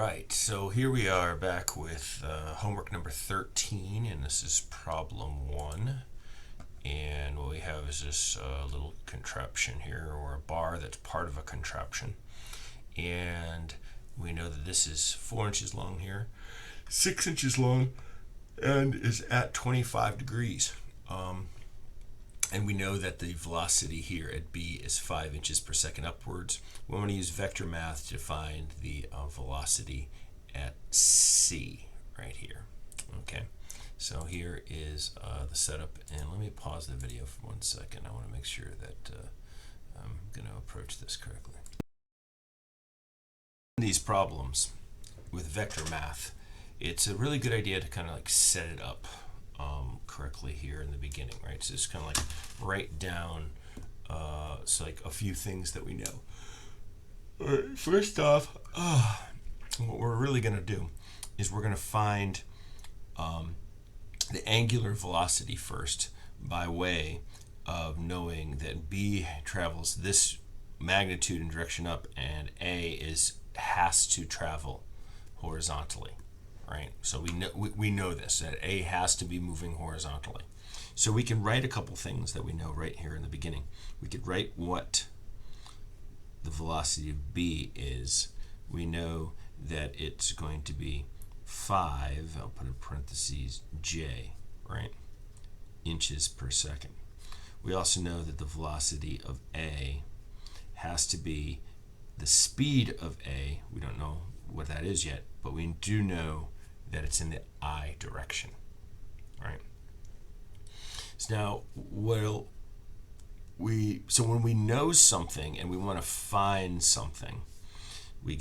right, so here we are back with homework number 13, and this is problem 1. And what we have is this little contraption here, or a bar that's part of a contraption. And we know that this is 4 inches long here, 6 inches long, and is at 25 degrees. And we know that the velocity here at B is 5 inches per second upwards. We want to use vector math to find the velocity at C right here. Okay, so here is the setup, and let me pause the video for 1 second. I want to make sure that I'm going to approach this correctly. These problems with vector math, it's a really good idea to kind of like set it up correctly here in the beginning, right? So just kind of like write down so like a few things that we know. All right, first off, what we're really going to do is we're going to find the angular velocity first by way of knowing that B travels this magnitude and direction up, and A has to travel horizontally. Right, so we know this, that A has to be moving horizontally. So we can write a couple things that we know right here in the beginning. We could write what the velocity of B is. We know that it's going to be 5, I'll put in parentheses, J, right, inches per second. We also know that the velocity of A has to be the speed of A. We don't know what that is yet, but we do know that it's in the I direction, right? So now, when we know something and we want to find something, we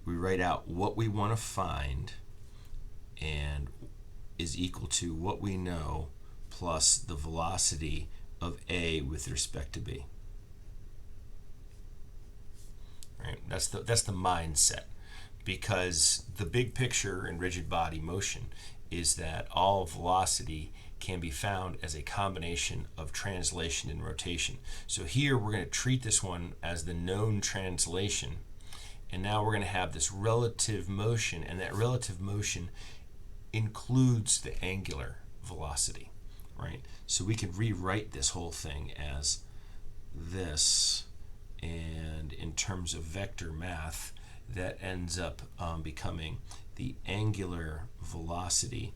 write out what we want to find and is equal to what we know plus the velocity of A with respect to B. Right? That's the mindset. Because the big picture in rigid body motion is that all velocity can be found as a combination of translation and rotation. So here we're going to treat this one as the known translation, and now we're going to have this relative motion, and that relative motion includes the angular velocity, right? So we can rewrite this whole thing as this, and in terms of vector math, that ends up becoming the angular velocity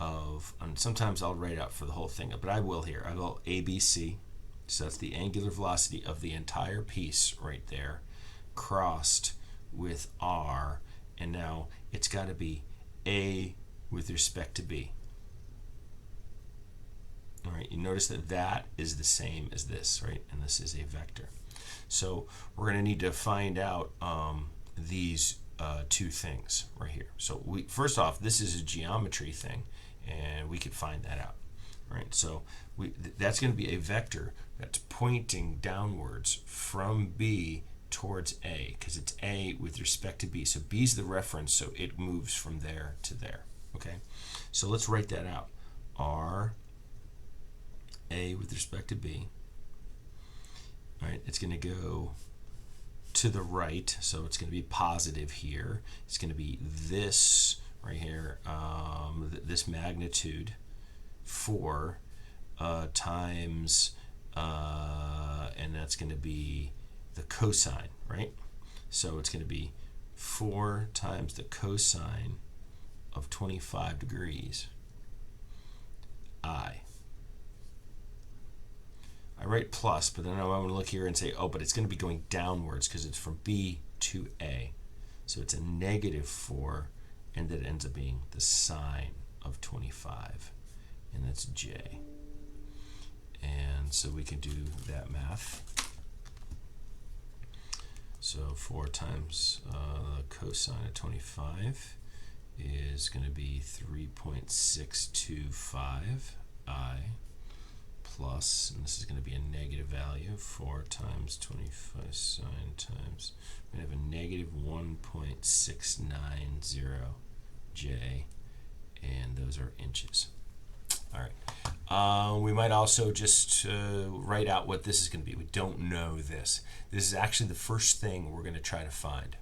of, and sometimes I'll write out for the whole thing, but I will here. I will ABC, so that's the angular velocity of the entire piece right there, crossed with R, and now it's got to be A with respect to B. All right, you notice that that is the same as this, right? And this is a vector. So we're going to need to find out these two things right here. So first off, this is a geometry thing, and we could find that out, right? So that's going to be a vector that's pointing downwards from B towards A, because it's A with respect to B. So B is the reference, so it moves from there to there. Okay, so let's write that out. R A with respect to B. All right, it's going to go to the right, so it's going to be positive here. It's going to be this right here, this magnitude 4 times, and that's going to be the cosine, right? So it's going to be 4 times the cosine of 25 degrees, I write plus, but then I want to look here and say, oh, but it's going to be going downwards because it's from B to A. So it's a -4, and that ends up being the sine of 25, and that's J. And so we can do that math. So 4 times cosine of 25 is going to be 3.625 I plus, and this is going to be a negative value, 4 times 25 sine times, we're going to have a negative 1.690 J, and those are inches. All right. We might also just write out what this is going to be. We don't know this. This is actually the first thing we're going to try to find.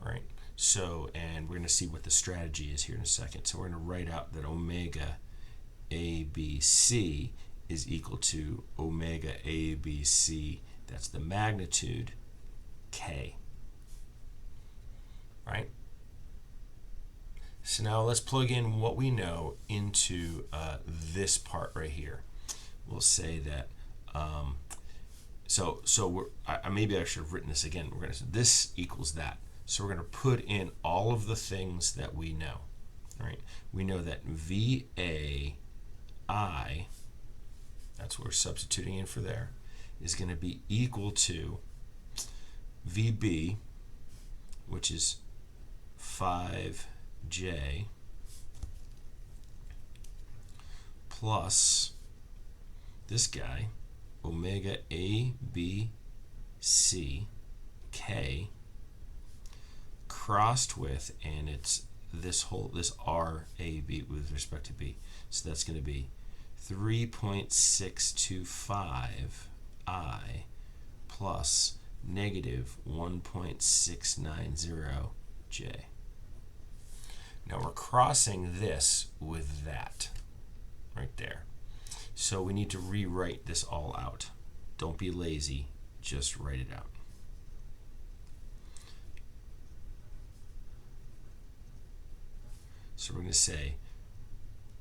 All right. So, and we're going to see what the strategy is here in a second. So we're going to write out that omega ABC is equal to omega ABC, that's the magnitude, K. Right? So now let's plug in what we know into this part right here. We'll say that, maybe I should have written this again. We're going to say this equals that. So we're going to put in all of the things that we know. Right? We know that VAI, that's what we're substituting in for there, is going to be equal to VB, which is 5J, plus this guy, omega ABC K, crossed with, and it's this RAB with respect to B. So that's going to be 3.625 I plus negative 1.690 J. Now we're crossing this with that right there. So we need to rewrite this all out. Don't be lazy, just write it out. So we're going to say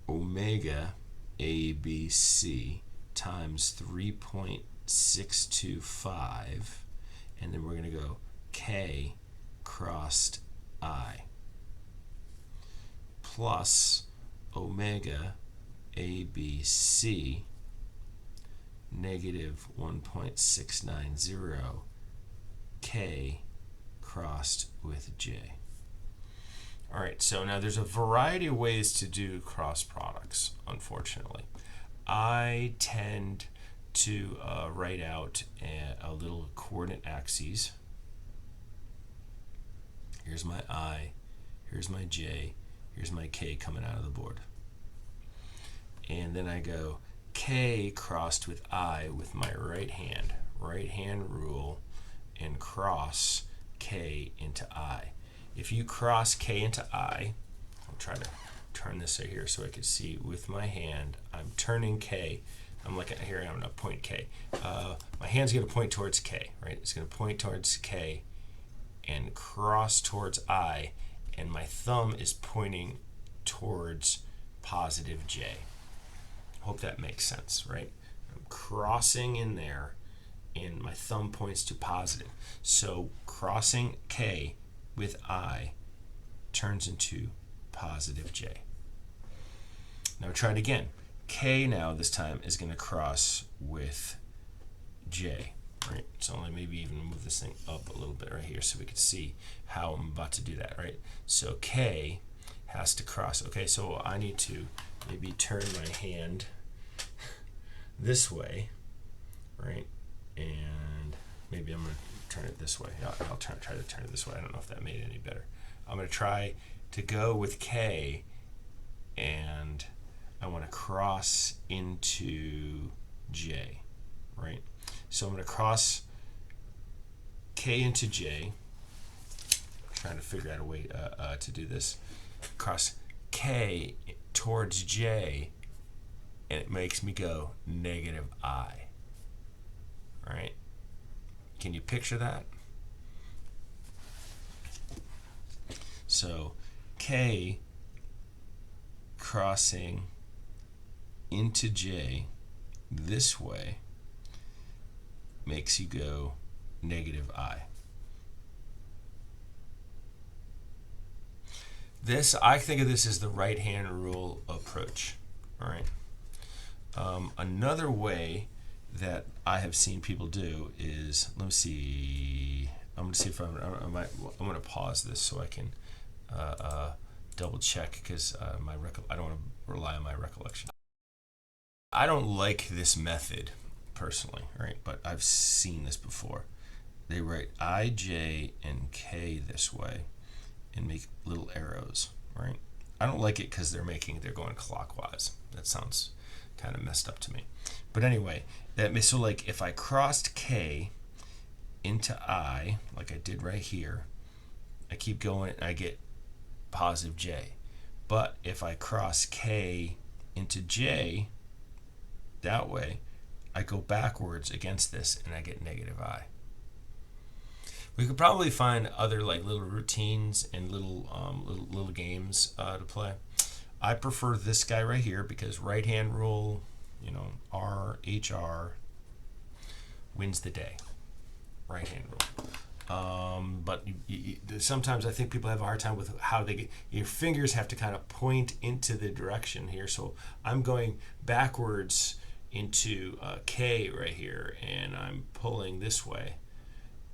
omega ABC times 3.625, and then we're going to go K crossed I, plus omega ABC negative 1.690 K crossed with J. All right, so now there's a variety of ways to do cross products, unfortunately. I tend to write out a little coordinate axes. Here's my I, here's my J, here's my K coming out of the board. And then I go K crossed with I with my right hand rule, and cross K into I. If you cross K into I, I'll try to turn this right here so I can see with my hand, I'm turning K. I'm looking here, I'm going to point K. My hand's going to point towards K, right? It's going to point towards K and cross towards I, and my thumb is pointing towards positive J. Hope that makes sense, right? I'm crossing in there, and my thumb points to positive. So crossing K with I turns into positive J. Now try it again. K now this time is going to cross with J, right? So let me maybe even move this thing up a little bit right here so we can see how I'm about to do that, right? So K has to cross. Okay, so I need to maybe turn my hand this way, right? And maybe I'm going to turn it this way. I'll try to turn it this way. I don't know if that made it any better. I'm going to try to go with K, and I want to cross into J, right? So I'm going to cross K into J. I'm trying to figure out a way to do this. Cross K towards J, and it makes me go negative I, right? Can you picture that? So K crossing into J this way makes you go negative I. This, I think of this as the right-hand rule approach. All right. Another way that I have seen people do is, let me see. I'm going to see if I'm going to pause this so I can double check, because I don't want to rely on my recollection. I don't like this method personally, right? But I've seen this before. They write I, J, and K this way and make little arrows, right? I don't like it because they're going clockwise. That sounds kind of messed up to me. But anyway, so like if I crossed K into I, like I did right here, I keep going, I get positive j. But if I cross k into j that way, I go backwards against this and I get negative I. We could probably find other like little routines and little games to play. I prefer this guy right here because right hand rule, R, HR wins the day. Right hand rule. But sometimes I think people have a hard time with how they get, your fingers have to kind of point into the direction here. So I'm going backwards into K right here, and I'm pulling this way.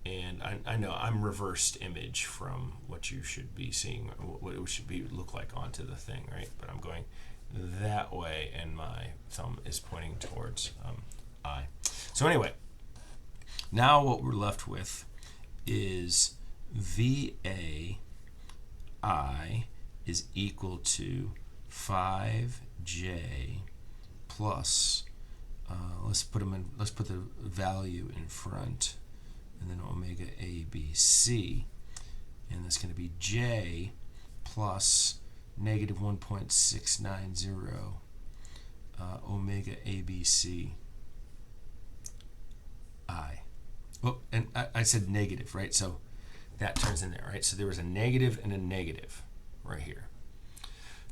And I know I'm reversed image from what you should be seeing, what it should look like onto the thing, right? But I'm going that way, and my thumb is pointing towards I. So anyway, now what we're left with is VAI is equal to 5J plus, let's put the value in front, and then omega ABC, and that's going to be J plus negative 1.690 omega ABC I. Oh, and I said negative, right? So that turns in there, right? So there was a negative and a negative right here.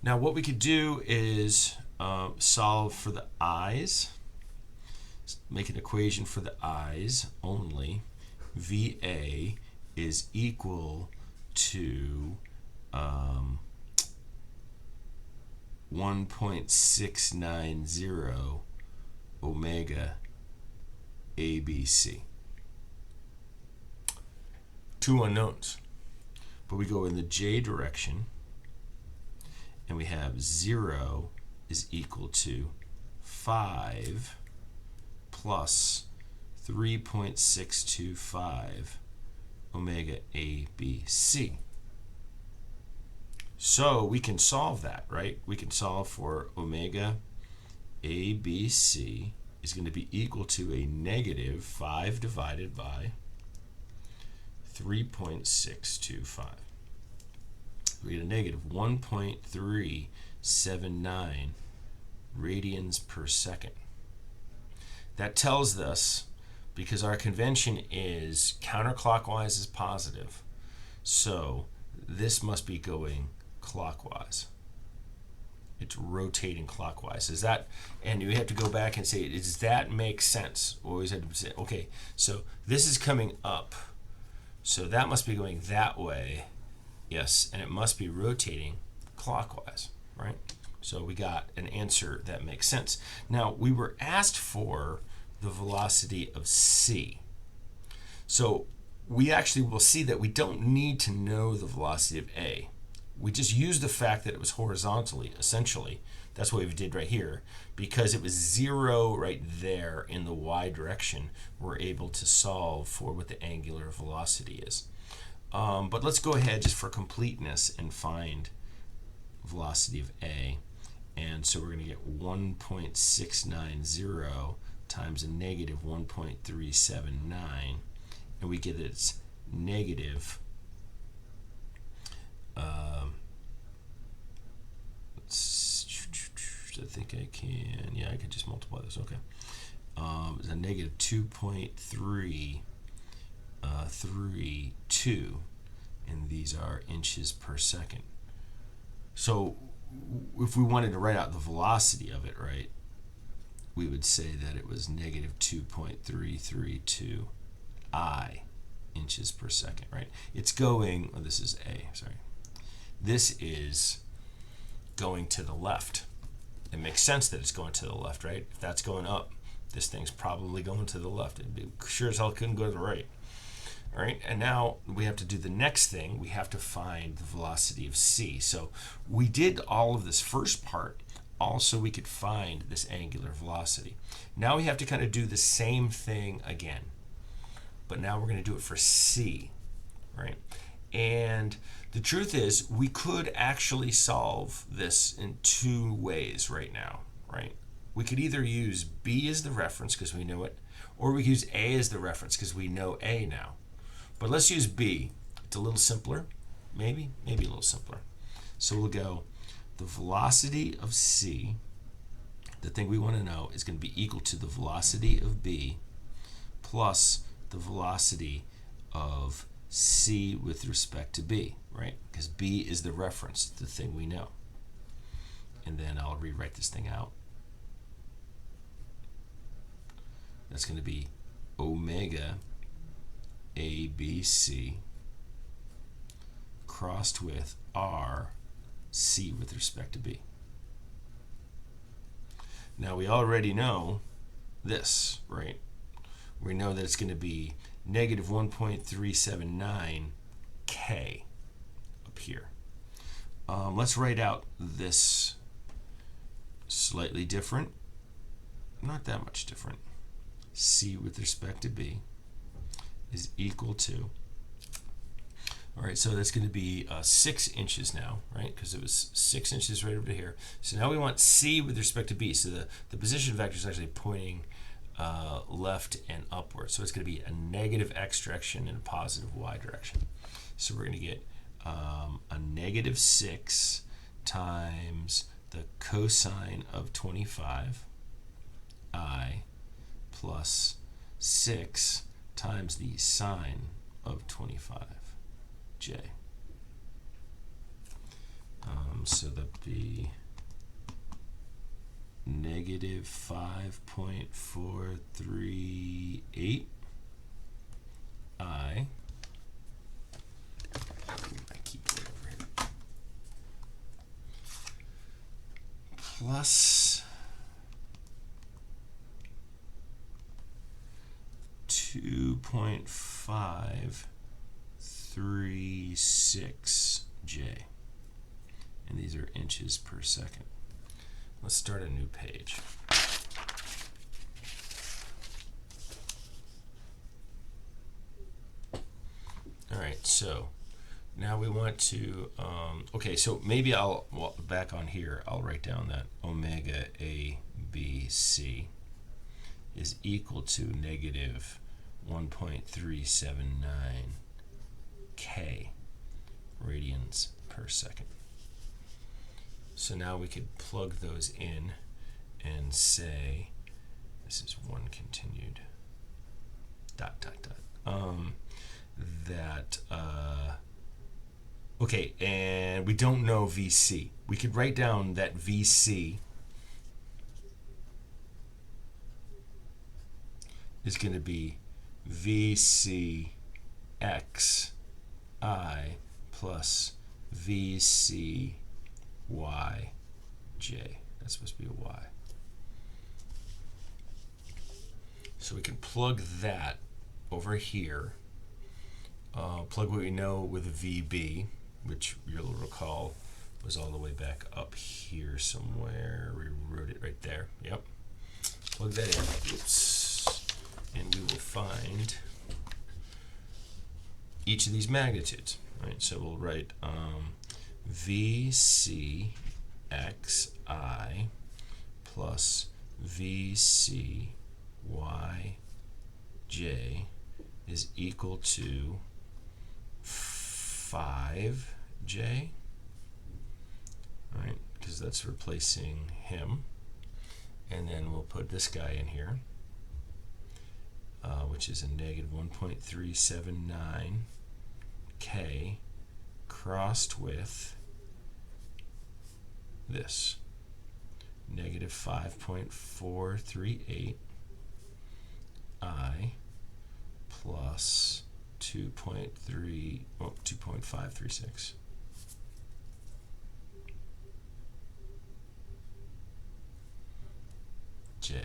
Now what we could do is solve for the i's, make an equation for the i's only. VA is equal to 1.690 omega ABC. Two unknowns, but we go in the j direction, and we have 0 is equal to 5 plus 3.625 omega ABC. So we can solve that, right? We can solve for omega ABC is going to be equal to a negative 5 divided by 3.625. We get a negative 1.379 radians per second. That tells us, because our convention is counterclockwise is positive, so this must be going clockwise. It's rotating clockwise. Is that, and you have to go back and say, does that make sense? Always have to say, okay, so this is coming up, so that must be going that way. Yes, and it must be rotating clockwise, right? So we got an answer that makes sense. Now, we were asked for the velocity of C. So we actually will see that we don't need to know the velocity of A. We just use the fact that it was horizontally, essentially. That's what we did right here. Because it was 0 right there in the y direction, we're able to solve for what the angular velocity is. But let's go ahead just for completeness and find velocity of A. And so we're going to get 1.690 times a negative 1.379, and we get that it's negative, I think I can, yeah, I could just multiply this, okay. It's a negative 2.332, and these are inches per second. So if we wanted to write out the velocity of it, right, we would say that it was negative 2.332 I inches per second, right? It's going, oh, this is A, sorry. This is going to the left. It makes sense that it's going to the left, right? If that's going up, this thing's probably going to the left. It'd be sure as hell couldn't go to the right. All right, and now we have to do the next thing. We have to find the velocity of C. So we did all of this first part also we could find this angular velocity. Now we have to kind of do the same thing again, but now we're going to do it for C, right? And the truth is we could actually solve this in two ways right now, right? We could either use B as the reference because we know it, or we could use A as the reference because we know A now. But let's use B. It's a little simpler. maybe a little simpler. So we'll go the velocity of C, the thing we want to know, is going to be equal to the velocity of B plus the velocity of C with respect to B, right? Because B is the reference, the thing we know. And then I'll rewrite this thing out. That's going to be omega ABC crossed with R C with respect to B. Now we already know this, right? We know that it's going to be negative 1.379 K up here. Let's write out this slightly different, not that much different. C with respect to B is equal to, all right, so that's going to be 6 inches now, right? Because it was 6 inches right over here. So now we want C with respect to B. So the position vector is actually pointing left and upward. So it's going to be a negative X direction and a positive Y direction. So we're going to get a negative 6 times the cosine of 25 I plus 6 times the sine of 25 J. So that'd be negative 5.438 I. My keyboard over here. Plus 2.536 J. And these are inches per second. Let's start a new page. All right, so now we want to, okay, so maybe back on here, I'll write down that omega ABC is equal to negative 1.379 K radians per second. So now we could plug those in and say, this is one continued, ... okay, and we don't know VC. We could write down that VC is going to be VC X I plus VC Y J. That's supposed to be a Y. So we can plug that over here. Plug what we know with VB, which you'll recall was all the way back up here somewhere. We wrote it right there. Yep. Plug that in. Oops. And we will find each of these magnitudes. Right? So we'll write VC XI plus VC YJ is equal to 5J, right? Because that's replacing him. And then we'll put this guy in here, which is a negative 1.379 K crossed with this negative 5.438 I plus 2.536. J.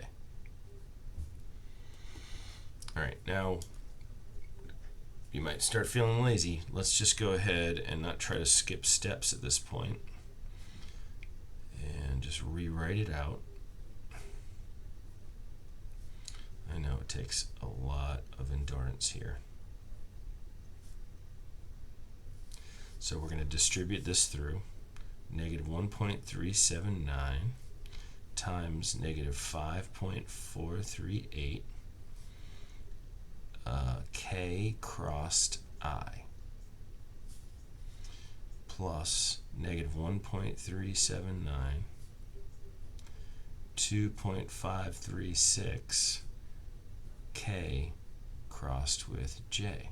All right, now you might start feeling lazy. Let's just go ahead and not try to skip steps at this point and just rewrite it out. I know it takes a lot of endurance here. So we're going to distribute this through negative 1.379 times negative 5.438 K crossed I. plus negative 1.379, 2.536 k crossed with j.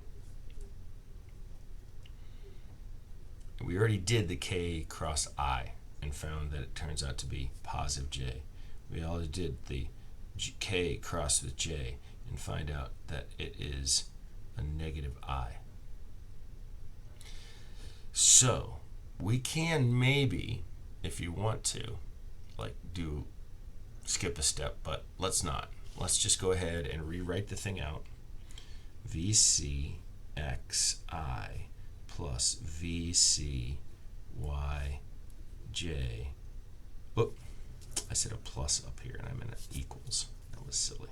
We already did the k cross I and found that it turns out to be positive j. We already did the k crossed with j and find out that it is a negative I. So we can maybe, if you want to, like skip a step, but let's not. Let's just go ahead and rewrite the thing out. VCXI plus VCYJ. Whoop, I said a plus up here and I meant equals. That was silly.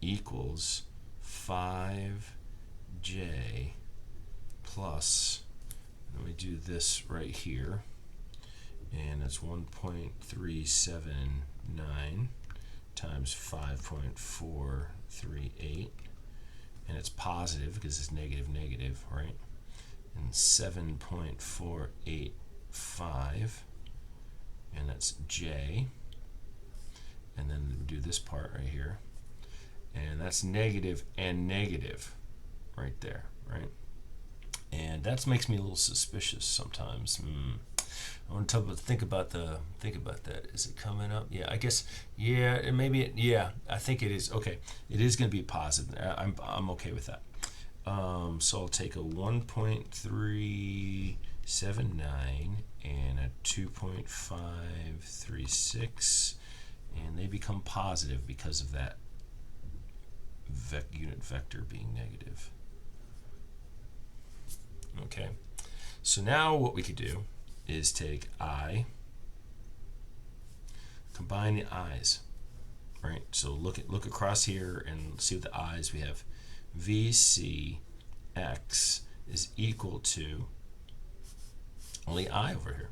Equals 5J plus, let me do this right here, and that's 1.379 times 5.438, and it's positive because it's negative, right? And 7.485, and that's J, and then we do this part right here, and that's negative and negative right there, right? And that makes me a little suspicious sometimes. I want to think about that. Is it coming up? Yeah, I guess. Yeah, and maybe it. Yeah, I think it is. Okay, it is going to be positive. I'm okay with that. So I'll take a 1.379 and a 2.536, and they become positive because of that unit vector being negative. Okay, so now what we could do is take I, combine the i's, right? So look across here and see what the i's we have. VCX is equal to only I over here,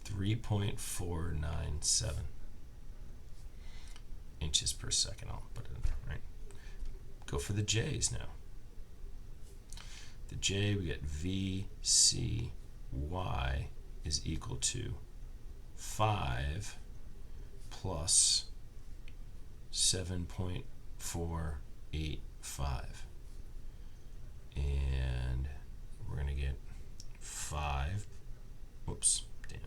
3.497 inches per second. I'll put it in there, right? Go for the j's now. The j, we get VCY is equal to 5 plus 7.485. And we're going to get 5. Whoops, damn.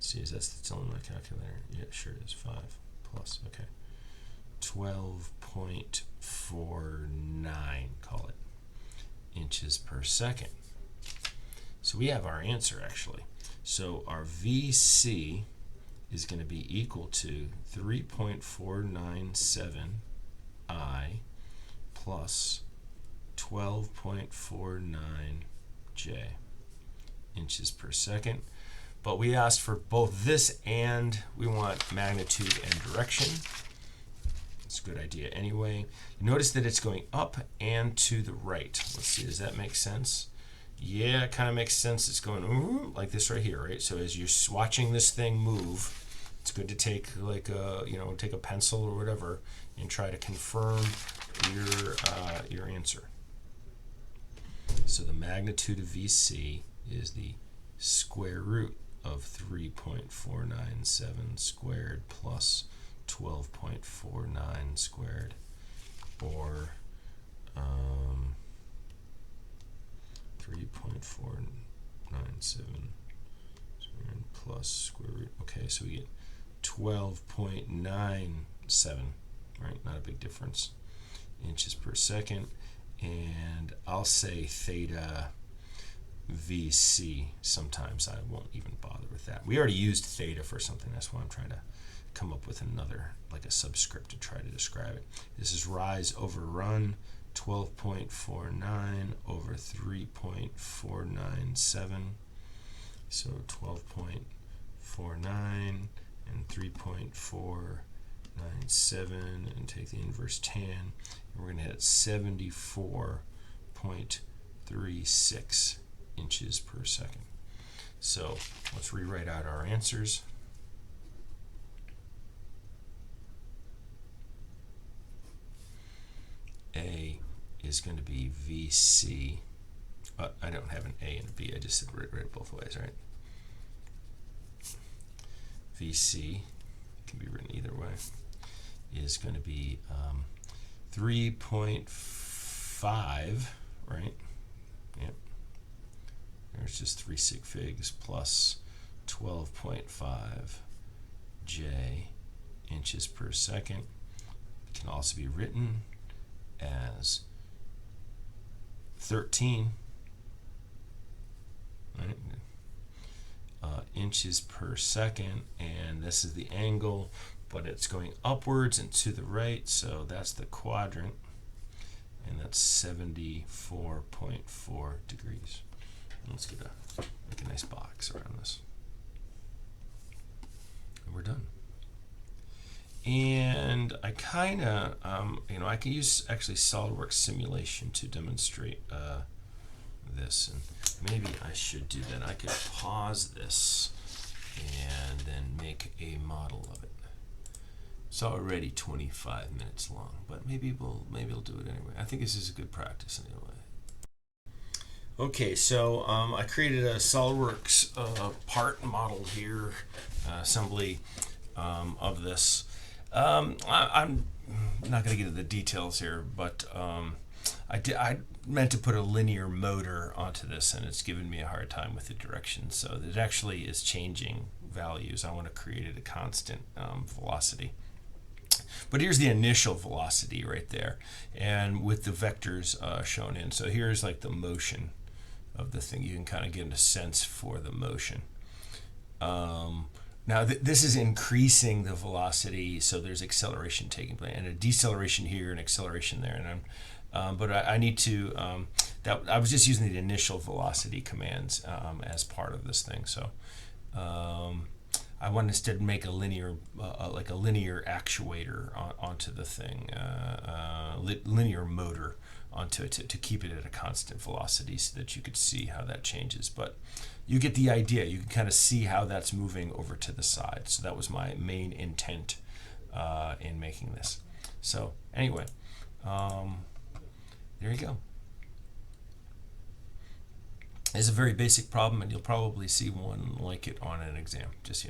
See, is that still in my calculator? Yeah, sure it is. 5 plus, okay. 12.49, call it, inches per second. So we have our answer actually. So our VC is going to be equal to 3.497 I plus 12.49 J inches per second. But we asked for both this and we want magnitude and direction. It's a good idea anyway. Notice that it's going up and to the right. Let's see, does that make sense? Yeah, it kind of makes sense. It's going like this right here, right? So as you're watching this thing move, it's good to take like take a pencil or whatever and try to confirm your answer. So the magnitude of VC is the square root of 3.497 squared plus 12.49 squared, or 3.497 squared plus square root. Okay, so we get 12.97, right? Not a big difference. Inches per second. And I'll say theta VC sometimes. I won't even bother with that. We already used theta for something. That's why I'm trying to come up with another, like a subscript to try to describe it. This is rise over run, 12.49 over 3.497. So 12.49 and 3.497, and take the inverse tan, and we're going to hit 74.36 inches per second. So let's rewrite out our answers. A is going to be VC I don't have an A and a B. I just said write it both ways, right? VC can be written either way. Is going to be 3.5, right? Yep. There's just 3 sig figs plus 12.5 J inches per second. It can also be written as 13, right? Inches per second, and this is the angle, but it's going upwards and to the right, so that's the quadrant, and that's 74.4 degrees. Let's make a nice box around this, and we're done. And I kind of, I can use actually SolidWorks simulation to demonstrate this, and maybe I should do that. I could pause this and then make a model of it. It's already 25 minutes long, but maybe we'll do it anyway. I think this is a good practice anyway. Okay, so I created a SolidWorks part model here, assembly of this. I'm not going to get into the details here, but I meant to put a linear motor onto this, and it's given me a hard time with the directions. So it actually is changing values. I want to create it a constant velocity. But here's the initial velocity right there, and with the vectors shown in. So here's like the motion of the thing. You can kind of get a sense for the motion. Now this is increasing the velocity, so there's acceleration taking place, and a deceleration here, and acceleration there. And but I need to. I was just using the initial velocity commands as part of this thing. So I want to instead make a linear, like a linear actuator onto the thing, linear motor onto it to keep it at a constant velocity, so that you could see how that changes. But you get the idea. You can kind of see how that's moving over to the side. So that was my main intent in making this. So anyway, there you go. It's a very basic problem, and you'll probably see one like it on an exam, just